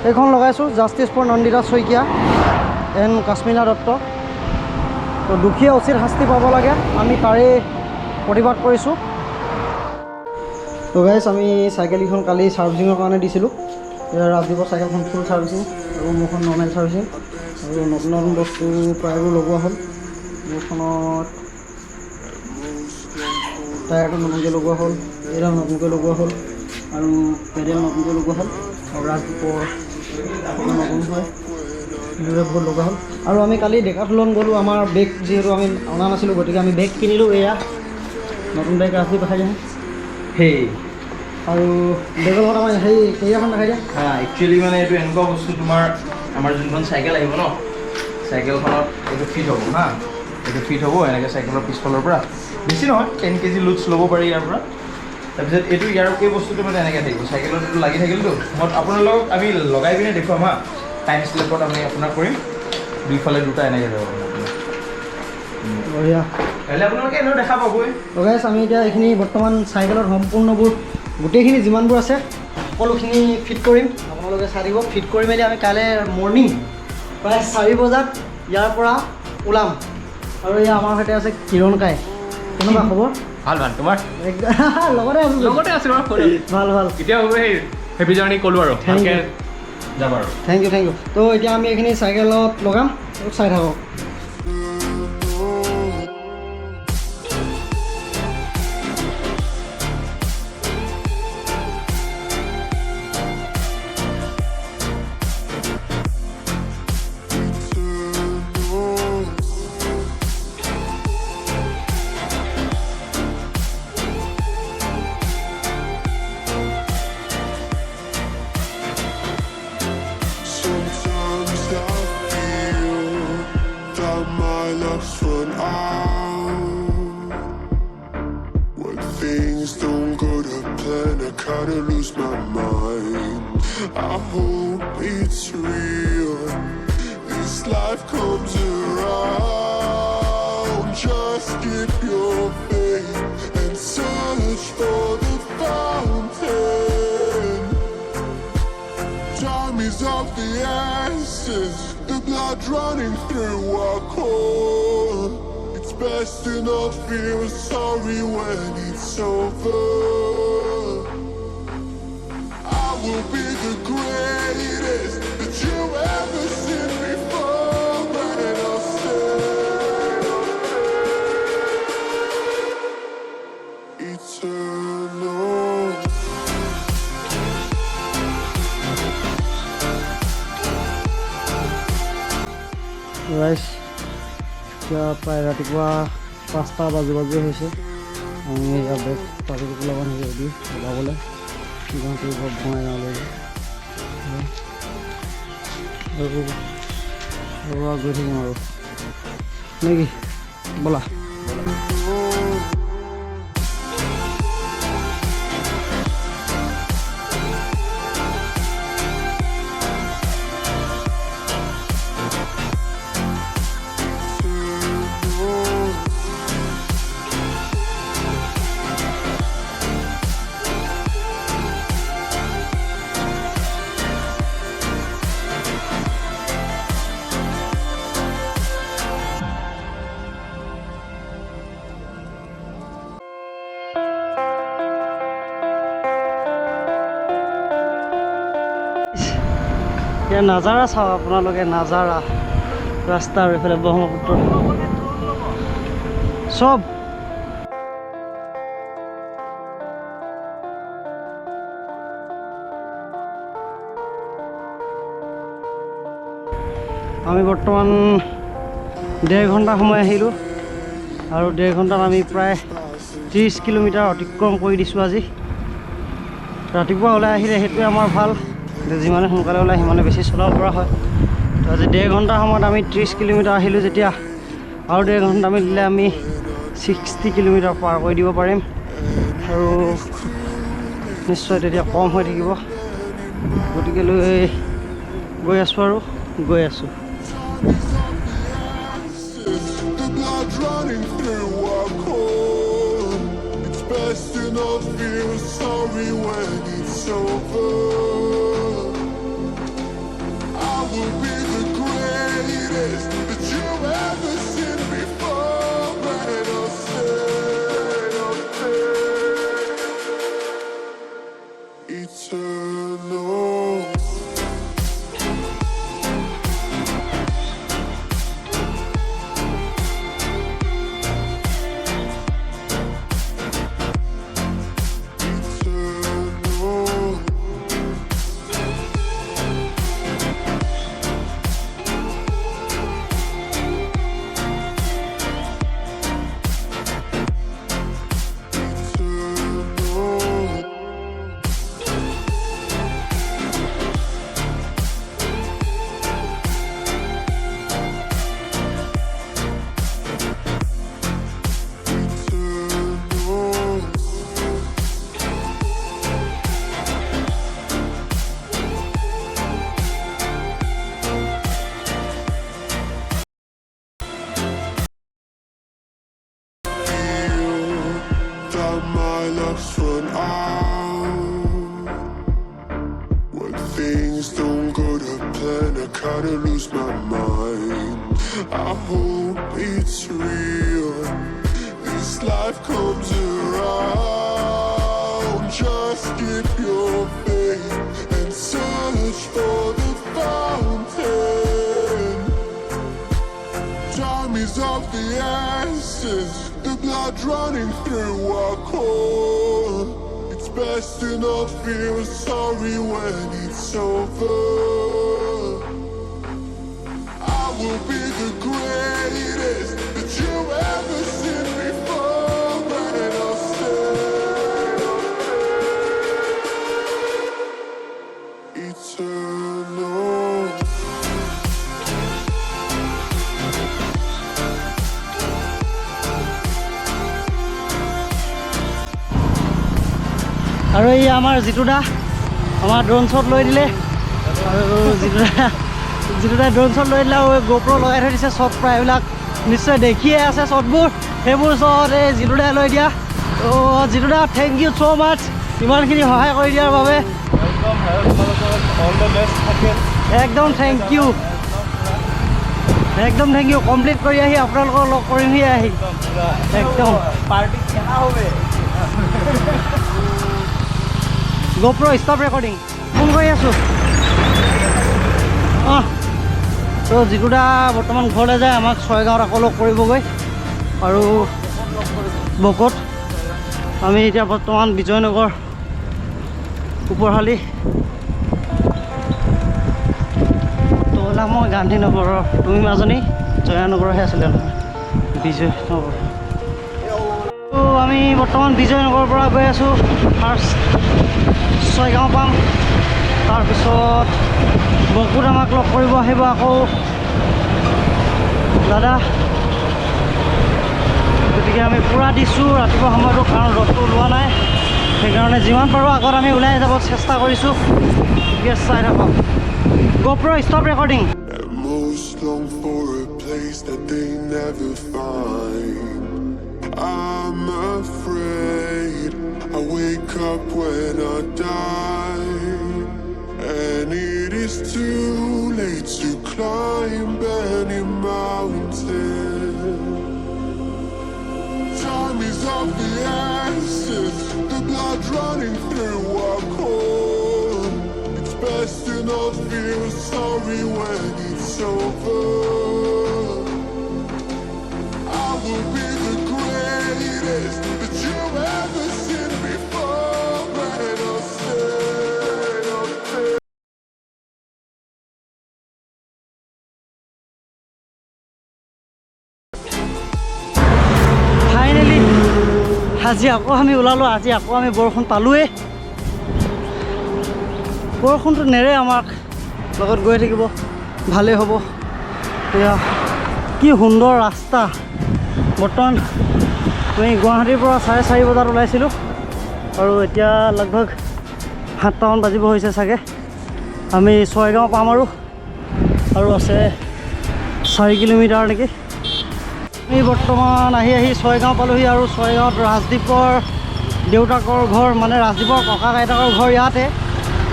এইখন লগাইছোঁ justice for Nandita Saikia and Kashmira Dutta. তো দুখীয়া উচিত শাস্তি পাব লাগে, আমি তাৰেই প্ৰতিবাদ কৰিছোঁ। তো গাইছ আমি চাইকেলকেইখন কালি ছাৰ্ভিচিঙৰ কাৰণে দিছিলোঁ। ৰাজদীপৰ চাইকেলখন ফুল ছাৰ্ভিচিং আৰু মোৰখন নৰ্মেল ছাৰ্ভিচিং, আৰু নতুন নতুন বস্তু প্ৰায়বোৰ লগোৱা হ'ল। মোৰখনত টায়াৰটো নতুনকৈ লগোৱা হ'ল, এইডাল নতুনকৈ লগোৱা হ'ল, আৰু পেডেল নতুনকৈ লগোৱা হ'ল, আৰু ৰাজদীপৰ নতুন হয় বহুত লগা হ'ল। আৰু আমি কালি ডেকাথলন গ'লোঁ, আমাৰ বেগ যিহেতু আমি অনা নাছিলোঁ, গতিকে আমি বেগ কিনিলোঁ। এয়া নতুন বেগ ৰাজদীপ দেখাই দিয়া সেই, আৰু বেগৰ লগত আমাৰ সেই কেৰিয়াৰখন দেখাই দিয়া। একচুৱেলি মানে এইটো এনেকুৱা বস্তু, তোমাৰ আমাৰ যোনখন চাইকেল আহিব ন, চাইকেলখনত এইটো ফিট হ'ব হা, এইটো ফিট হ'ব এনেকৈ চাইকেলৰ পিছফালৰ পৰা, বেছি নহয় 10 kg লোডছ ল'ব পাৰি ইয়াৰ পৰা। তাৰপিছত এইটো ইয়াৰ এই বস্তুটো মানে এনেকৈ থাকিব, চাইকেলত এইটো লাগি থাকিলতো। মই আপোনালোকক আমি লগাই পিনে দেখুৱাম হা, টাইম স্লেপত আমি আপোনাক কৰিম, দুইফালে দুটা এনেকৈ যাব বঢ়িয়া। কাইলৈ আপোনালোকে এনেও দেখা পাবই। গাইছ আমি এতিয়া এইখিনি বৰ্তমান চাইকেলত সম্পূৰ্ণবোৰ গোটেইখিনি যিমানবোৰ আছে সকলোখিনি ফিট কৰিম, আপোনালোকে চাই দিব। ফিট কৰি মেলি আমি কাইলৈ মৰ্ণিং প্ৰায় 4 বজাত ইয়াৰ পৰা ওলাম। আৰু এয়া আমাৰ সৈতে আছে কিৰণ কাই। কেনেকুৱা খবৰ? ভাল ভাল, তোমাৰ? লগতে আছোঁ ভাল ভাল। এতিয়া হ'ব সেই হেপী জাৰ্ণি ক'লোঁ আৰু ভালকৈ যাম আৰু। Thank you. তো এতিয়া আমি এইখিনি চাইকেলত লগাম, চাই থাকক। Kinda lose my mind. I hope it's real. This life comes around. Just keep your faith and search for the fountain. Time is of the essence. The blood running through our core. It's best to not feel sorry when it's over. Will be the greatest that you ever seen before, and I'll say eternal. ৰাইজ এতিয়া প্ৰায় ৰাতিপুৱা 5টা বাজু হৈছে। আমি এয়া বেগ পাতি ওলাব ৰেডি ওলাবলৈ গুৱাহাটীৰ বঙাইগাঁৱলৈ আৰু গৈ থাকিম আৰু নেকি, ব'লা। এতিয়া নাজাৰা চাওক আপোনালোকে, নাজাৰা ৰাস্তা আৰু এইফালে ব্ৰহ্মপুত্ৰ চব। আমি বৰ্তমান 1.5 ঘণ্টা সময় আহিলোঁ, আৰু 1.5 ঘণ্টাত আমি প্ৰায় 30 কিলোমিটাৰ অতিক্ৰম কৰি দিছোঁ আজি। ৰাতিপুৱা ওলাই আহিলে সেইটোৱে আমাৰ ভাল, যিমানে সোনকালে ওলাই সিমানে বেছি চলাব পৰা হয়। তো আজি 1.5 ঘণ্টা সময়ত আমি 30 কিলোমিটাৰ আহিলোঁ যেতিয়া, আৰু 1.5 ঘণ্টা দিলে আমি 60 কিলোমিটাৰ পাৰ কৰি দিব পাৰিম, আৰু নিশ্চয় তেতিয়া কম হৈ থাকিব। গতিকে লৈ গৈ আছোঁ আৰু গৈ আছোঁ। greatest that you ever seen before. And I'll stay eternal. That my luck's run out. When things don't go to plan, I kinda lose my mind. I hope it's real. This life comes around. Just keep your faith and search for the fountain. Time is of the essence. The blood running through our core. It's best to not feel sorry when it's over. I will be the greatest that you ever seen before. And I'll stay eternal. আৰু এই আমাৰ জিতুদা আমাৰ drone shot লৈ দিলে আৰু জিতুদাই drone shot লৈ দিলে আৰু গোপ্ৰ লগাই থৈ দিছে শ্বট প্ৰায়বিলাক নিশ্চয় দেখিয়ে আছে শ্বটবোৰ সেইবোৰ শ্বট এই জিতুদাই লৈ দিয়া তো জিতুদা থেংক ইউ ছ' মাছ ইমানখিনি সহায় কৰি দিয়াৰ বাবে একদম থেংক ইউ কমপ্লিট কৰি আহি আপোনালোকক লগ কৰিমহি আহি একদম পাৰ্টি কেনা হবে GoPro stop recording ফোন কৰি আছোঁ তো জিতুদা বৰ্তমান ঘৰলৈ যায় আমাক ছয়গাঁৱত আকৌ লগ কৰিবগৈ আৰু বকত আমি এতিয়া বৰ্তমান বিজয়নগৰ ওপৰহালি তো ওলা মই গান্ধীনগৰৰ তুমি মাজনী জয়ানগৰহে আছিলে নহয় বিজয়নগৰ তো আমি বৰ্তমান বিজয়নগৰৰ পৰা গৈ আছোঁ ফাৰ্ষ্ট ছয়গাঁও পাম তাৰপিছত বকুত আমাক লগ কৰিব আহিব আকৌ দাদা গতিকে আমি পূৰা দিছোঁ ৰাতিপুৱা সময়টো কাৰণ ৰ'দটো ওলোৱা নাই সেইকাৰণে যিমান পাৰোঁ আগত আমি ওলাই যাব চেষ্টা কৰিছোঁ গতিকে চাই থাকক GoPro stop recording And most long for a place that they never find. I'm afraid I wake up when I die, and it is too late to climb any mountain. Time is of the essence, the blood running through our core. It's best to not feel sorry when it's over. I will be the greatest that you ever seen before. And I'll stay. Finally আজি আকৌ আমি ওলালোঁ আজি আকৌ আমি বৰষুণ পালোঁৱেই বৰষুণটো নেৰে আমাক লগত গৈ থাকিব ভালেই হ'ব এয়া কি সুন্দৰ ৰাস্তা বৰ্তমান আমি গুৱাহাটীৰ পৰা 4:30 বজাত ওলাইছিলোঁ আৰু এতিয়া লগভগ 7টামান বাজিব হৈছে চাগে আমি ছয়গাঁও পাম আৰু আছে 4 কিলোমিটাৰ নেকি আমি বৰ্তমান আহি ছয়গাঁও পালোহি আৰু ছয়গাঁৱত ৰাজদীপৰ দেউতাকৰ ঘৰ মানে ৰাজদীপৰ ককা আইতাকৰ ঘৰ ইয়াতে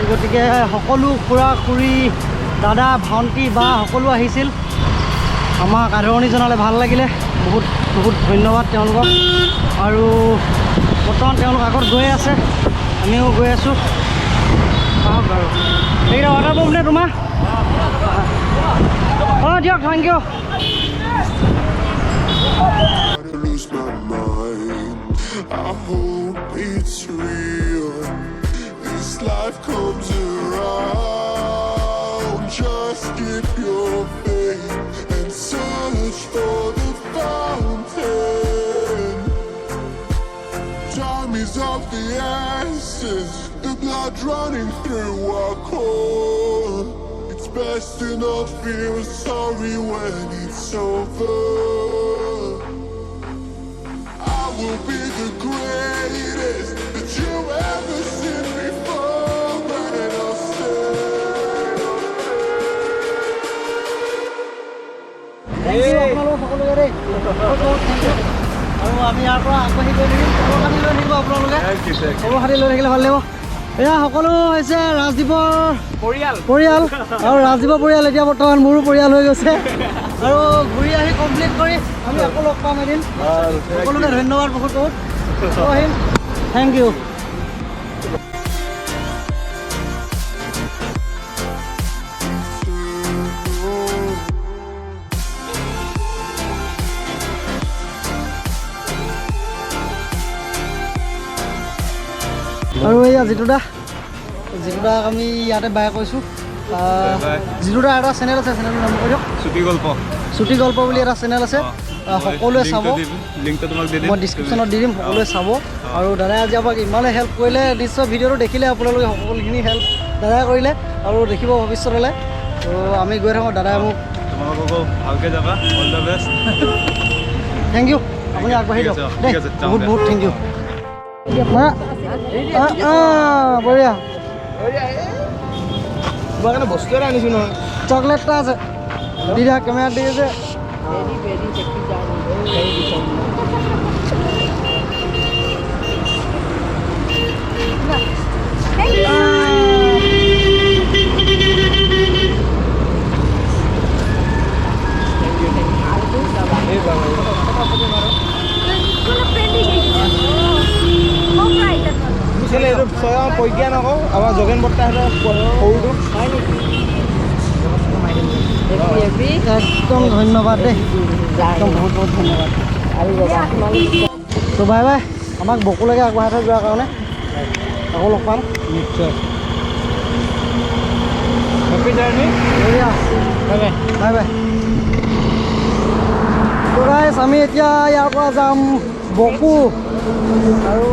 গতিকে সকলো খুৰা খুৰী দাদা ভণ্টি বা সকলো আহিছিল আমাক আদৰণি জনালে ভাল লাগিলে বহুত বহুত ধন্যবাদ তেওঁলোকক আৰু বৰ্তমান তেওঁলোক আগত গৈ আছে আমিও গৈ আছোঁ আহক বাৰু এইকেইটা অৰ্ডাৰ পাম নে তোমাৰ অঁ দিয়ক thank you Lose my mind. I hope it's real. This life comes around. Just keep your faith and search for the fountain. Time is of the essence. The blood running through our core. It's best to not feel sorry when it's over. Will be the greatest that you ever seen before, and I'll stay. Thank you, আপোনালোক সকলোকে দেই আৰু আমি ইয়াৰ পৰা আগবাঢ়ি গৈ থাকিম খবৰ খাতি লৈ থাকিব আপোনালোকে খবৰ খাতি লৈ থাকিলে ভাল লাগিব এয়া সকলো হৈছে ৰাজদ্বীপৰ পৰিয়াল আৰু ৰাজদ্বীপৰ পৰিয়াল এতিয়া বৰ্তমান মোৰো পৰিয়াল হৈ গৈছে আৰু ঘূৰি আহি কমপ্লিট কৰি আমি আকৌ লগ পাম এদিন সকলোকে ধন্যবাদ বহুত বহুত আহিম থেংক ইউ আৰু এয়া জিতুদাক আমি ইয়াতে বাই কৈছোঁ জিতুদাৰ এটা চেনেল আছে চেনেলৰ নাম কৈ দিয়ক চুটি গল্প বুলি এটা চেনেল আছে সকলোৱে চাব মই ডিছক্ৰিপশ্যনত দি দিম সকলোৱে চাব আৰু দাদাই আজি আমাক ইমানে হেল্প কৰিলে নিশ্চয় ভিডিঅ'টো দেখিলে আপোনালোকে সকলোখিনি হেল্প দাদাই কৰিলে আৰু দেখিব ভৱিষ্যতলৈ তো আমি গৈ থাকোঁ দাদাই মোক ভালকৈ যাবা all the best thank you আপুনি আগবাঢ়ি দিয়ক দেই বহুত বহুত থেংক ইউ বঢ়িয়া তোমাৰ কাৰণে বস্তু এটা আনিছোঁ নহয় চকলেট এটা আছে দি দিয়া কেমেৰাত দি আছে এইটো প্ৰজ্ঞা নকওঁ আমাৰ যোগেন বৰ্তাহঁতৰ সৰুটো একদম ধন্যবাদ দেই একদম বহুত বহুত ধন্যবাদ তো বাই বাই আমাক বকুলৈকে আগবঢ়াই থৈ যোৱাৰ কাৰণে আকৌ লগ পাম নিশ্চয় happy journey bye bye bye bye তো গাইছ আমি এতিয়া ইয়াৰ পৰা যাম বকু আৰু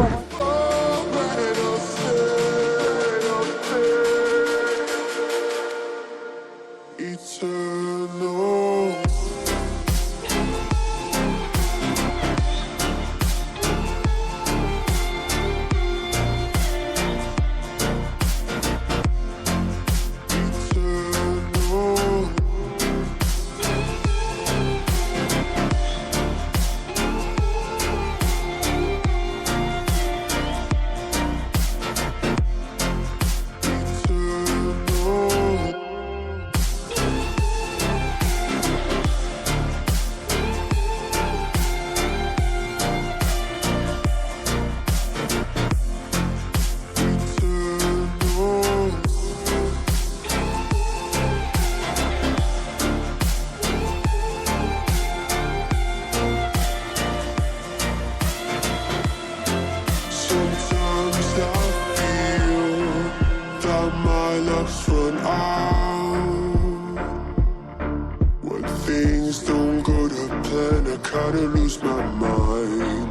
kinda lose my mind.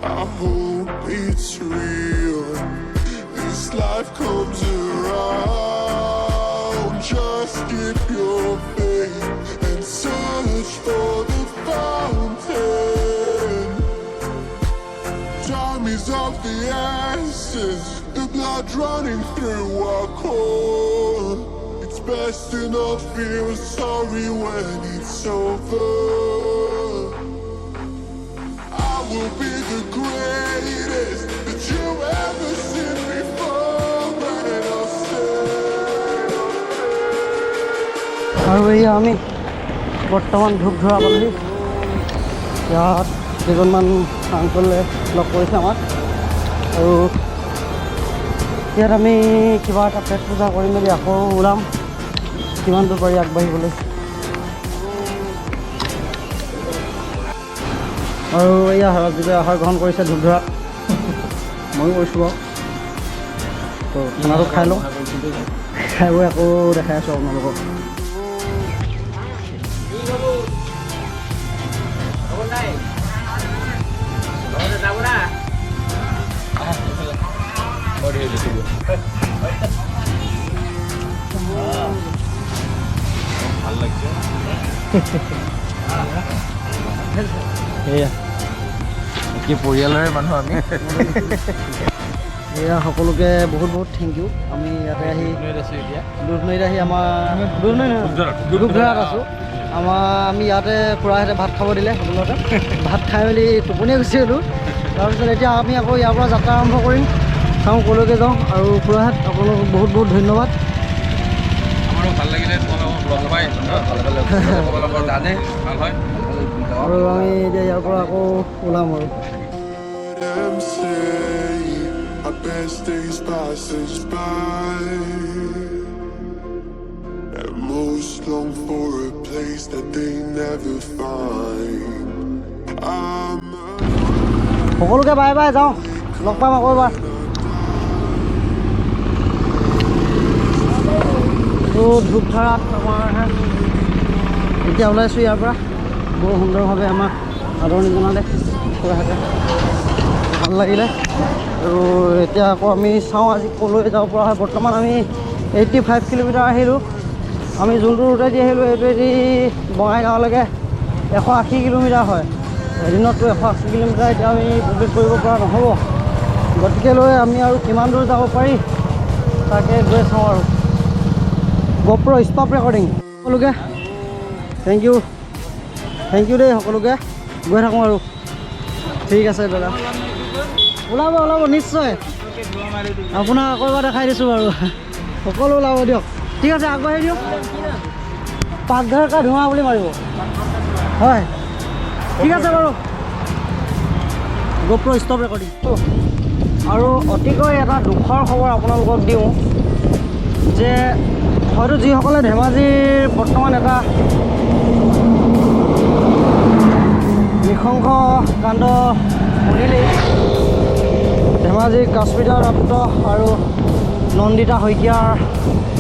I hope it's real. This life comes around. Just keep your faith and search for the fountain. Time is of the essence. The blood running through our core. It's best to not feel sorry when it's over. Will be the greatest that you ever seen before, and I'll stay. আৰু এই আমি বৰ্তমান ধূপ ধৰা পালেহি ইয়াত কেইজনমান আংকলে লগ কৰিছে আমাক আৰু ইয়াত আমি কিবা এটা পেট পূজা কৰি মেলি আকৌ ওলাম কিমান দূৰ পাৰি আগবাঢ়িবলৈ আৰু এয়া যিটো আহাৰ গ্ৰহণ কৰিছে ধূপ ধৰাত ময়ো কৰিছোঁ বাৰু তো খানাটো খাই লওঁ খাই বৈ আকৌ দেখাই আছোঁ আপোনালোকক ভাল লাগছে এয়া কি পৰিয়ালৰে মানুহ আমি এয়া সকলোকে বহুত বহুত থেংক ইউ আমি ইয়াতে আহি দুধনৈত আহি আমাৰ ধূপধৰাত আছোঁ আমি ইয়াতে খুৰাহঁতে ভাত খাব দিলে সকলোতে ভাত খাই মেলি টোপনিয়ে গুচি গ'লোঁ তাৰপিছত এতিয়া আমি আকৌ ইয়াৰ পৰা যাত্ৰা আৰম্ভ কৰিম চাওঁ ক'লৈকে যাওঁ আৰু খুৰাহঁত আপোনালোকক বহুত বহুত ধন্যবাদ আমাৰো ভাল লাগিলে তোমালোকক লগ পাই তোমালোকৰ জানে ভাল হয় আৰু আমি এতিয়া ইয়াৰ পৰা আকৌ ওলাম আৰু Them say our best days passes by, and most long for a place that they never find. সকলোকে বাই বাই যাওঁ লগ পাম আকৌ এবাৰ তো ধূপধাৰাত আমাৰ এতিয়া ওলাইছোঁ ইয়াৰ পৰা বৰ সুন্দৰভাৱে আমাক আদৰণি জনালে খুৰাহঁতে ভাল লাগিলে আৰু এতিয়া আকৌ আমি চাওঁ আজি ক'লৈ যাব পৰা হয় বৰ্তমান আমি 85 কিলোমিটাৰ আহিলোঁ আমি যোনটো ৰুটেদি আহিলোঁ এইটোৱেদি বঙাইগাঁৱলৈকে 180 কিলোমিটাৰ হয় এদিনততো 180 কিলোমিটাৰ এতিয়া আমি কমপ্লিট কৰিব পৰা নহ'ব গতিকে লৈ আমি আৰু কিমান দূৰ যাব পাৰি তাকে গৈ চাওঁ আৰু GoPro ষ্টপ ৰেকৰ্ডিং সকলোকে থেংক ইউ দেই সকলোকে গৈ থাকোঁ আৰু ঠিক আছে দাদা ওলাব নিশ্চয় আপোনাক আকৌ এবাৰ দেখাই দিছোঁ বাৰু সকলো ওলাব দিয়ক ঠিক আছে আগবাঢ়ি দিয়ক পাকঘৰকা ধোঁৱা বুলি মাৰিব হয় ঠিক আছে বাৰু GoPro ষ্টপ ৰেকৰ্ডিং আৰু অতিকৈ এটা দুখৰ খবৰ আপোনালোকক দিওঁ যে হয়তো যিসকলে ধেমাজিৰ বৰ্তমান এটা নৃশংস কাণ্ড শুনিলেই ধেমাজিৰ কাশ্মীৰা দত্ত আৰু নন্দিতা শইকীয়াৰ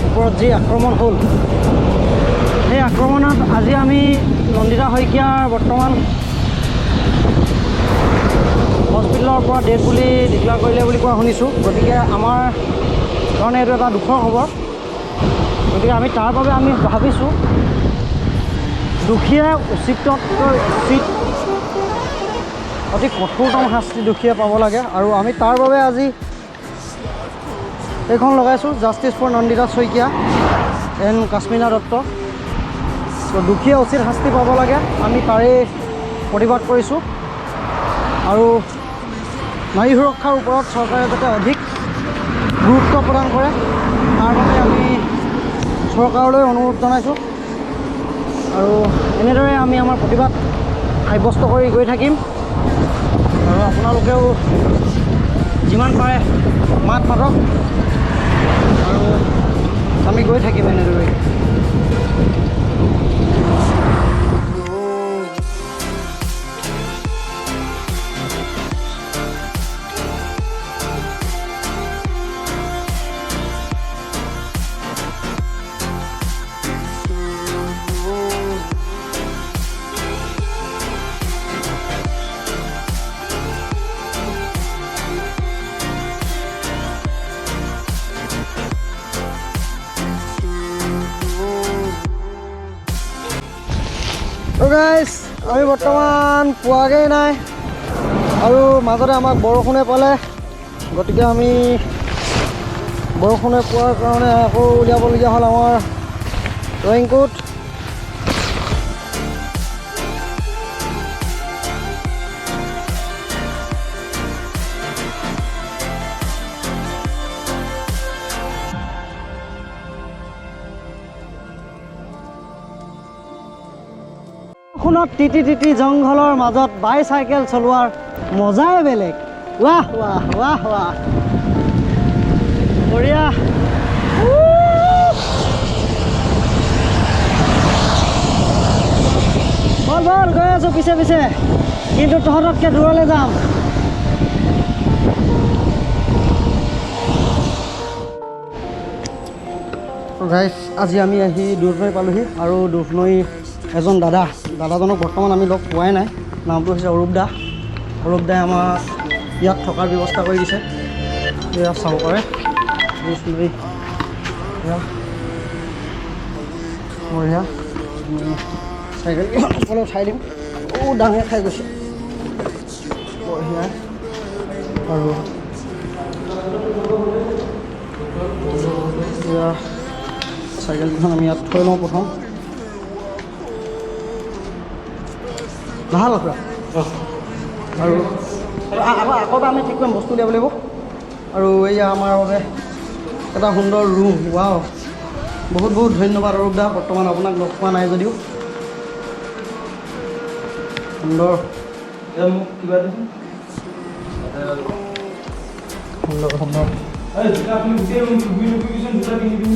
ওপৰত যি আক্ৰমণ হ'ল সেই আক্ৰমণত আজি আমি নন্দিতা শইকীয়াৰ বৰ্তমান হস্পিটেলৰ পৰা ডেথ বুলি ডিক্লেয়াৰ কৰিলে বুলি কোৱা শুনিছোঁ গতিকে আমাৰ কাৰণে এইটো এটা দুখৰ খবৰ গতিকে আমি তাৰ বাবে আমি ভাবিছোঁ দুখীয়া উচিততকৈ উচিত অতি কঠোৰতম শাস্তি দুখীয়া পাব লাগে আৰু আমি তাৰ বাবে আজি এইখন লগাইছোঁ justice for Nandita Saikia and Kashmira Dutta তো দুখীয়া উচিত শাস্তি পাব লাগে আমি তাৰেই প্ৰতিবাদ কৰিছোঁ আৰু নাৰী সুৰক্ষাৰ ওপৰত চৰকাৰে যাতে অধিক গুৰুত্ব প্ৰদান কৰে তাৰ বাবে আমি চৰকাৰলৈ অনুৰোধ জনাইছোঁ আৰু এনেদৰে আমি আমাৰ প্ৰতিবাদ সাব্যস্ত কৰি গৈ থাকিম আৰু আপোনালোকেও যিমান পাৰে মাত মাতক আৰু আমি গৈ থাকিম এনেদৰে গাইজ আমি বৰ্তমান পোৱাগৈ নাই আৰু মাজতে আমাক বৰষুণে পালে গতিকে আমি বৰষুণে পোৱাৰ কাৰণে আকৌ উলিয়াবলগীয়া হ'ল আমাৰ ৰেইনকোট বৰষুণত তিতি তিতি জংঘলৰ মাজত বাইচাইকেল চলোৱাৰ মজাই বেলেগ। ৱাহ ৱাহ ৱাহ ৱাহ বঢ়িয়া। বল বল গৈ আছোঁ পিছে পিছে, কিন্তু তহঁততকৈ দূৰলৈ যাম। গাইছ, আজি আমি আহি দুধনৈ পালোহি আৰু দুধনৈ এজন দাদাজনক বৰ্তমান আমি লগ পোৱাই নাই। নামটো হৈছে অৰূপ দা। অৰূপ দাই আমাক ইয়াত থকাৰ ব্যৱস্থা কৰি দিছে। এয়া চাব পাৰে দুধনৈ, বঢ়িয়া। চাইকেলখন অকলে উঠাই দিম। ডাঙে খাই গৈছে, বঢ়িয়া। আৰু এয়া চাইকেলখন আমি ইয়াত থৈ লওঁ প্ৰথম। ভাল আছে আৰু আকৌ আমি ঠিক কৰিম, বস্তু উলিয়াব লাগিব। আৰু এয়া আমাৰ বাবে এটা সুন্দৰ ৰুম। ৱাও, বহুত বহুত ধন্যবাদ অৰূপ দা। বৰ্তমান আপোনাক লগ পোৱা নাই যদিও সুন্দৰ। মোক কিবা দিছোঁ সুন্দৰ সুন্দৰ। আপুনি গোটেই ৰুম দুটা পিন্ধি